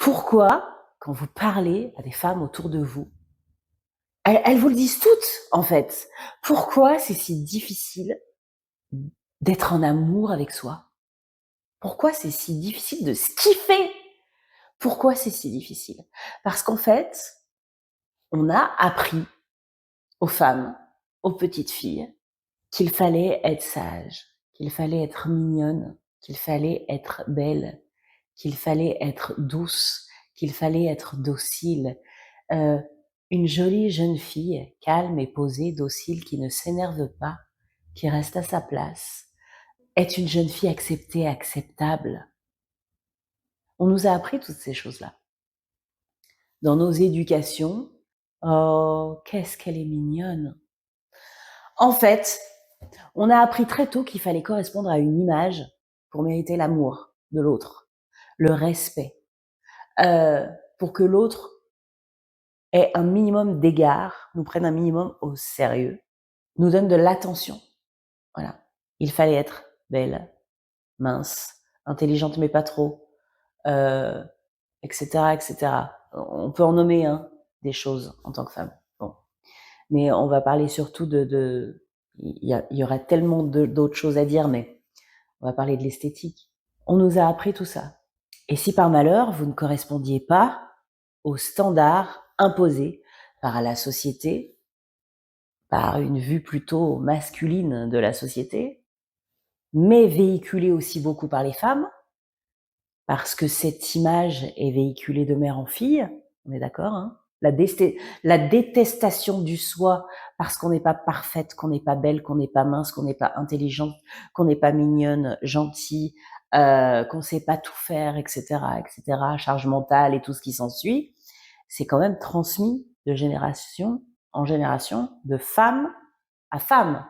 Pourquoi, quand vous parlez à des femmes autour de vous, elles vous le disent toutes, en fait. Pourquoi c'est si difficile d'être en amour avec soi? Pourquoi c'est si difficile de se kiffer? Pourquoi c'est si difficile? Parce qu'en fait, on a appris aux femmes, aux petites filles, qu'il fallait être sage, qu'il fallait être mignonne, qu'il fallait être belle, qu'il fallait être douce, qu'il fallait être docile. Euh, une jolie jeune fille, calme et posée, docile, qui ne s'énerve pas, qui reste à sa place, est une jeune fille acceptée, acceptable. On nous a appris toutes ces choses-là. Dans nos éducations, oh, qu'est-ce qu'elle est mignonne. En fait, on a appris très tôt qu'il fallait correspondre à une image pour mériter l'amour de l'autre, le respect, pour que l'autre ait un minimum d'égard, nous prenne un minimum au sérieux, nous donne de l'attention. Voilà. Il fallait être belle, mince, intelligente mais pas trop, etc., etc. On peut en nommer des choses en tant que femme. Bon. Mais on va parler surtout il y aura tellement d'autres choses à dire, mais on va parler de l'esthétique. On nous a appris tout ça. Et si par malheur, vous ne correspondiez pas aux standards imposés par la société, par une vue plutôt masculine de la société, mais véhiculée aussi beaucoup par les femmes, parce que cette image est véhiculée de mère en fille, on est d'accord, hein, la détestation du soi parce qu'on n'est pas parfaite, qu'on n'est pas belle, qu'on n'est pas mince, qu'on n'est pas intelligente, qu'on n'est pas mignonne, gentille, qu'on sait pas tout faire, etc., etc., charge mentale et tout ce qui s'ensuit, c'est quand même transmis de génération en génération, de femme à femme.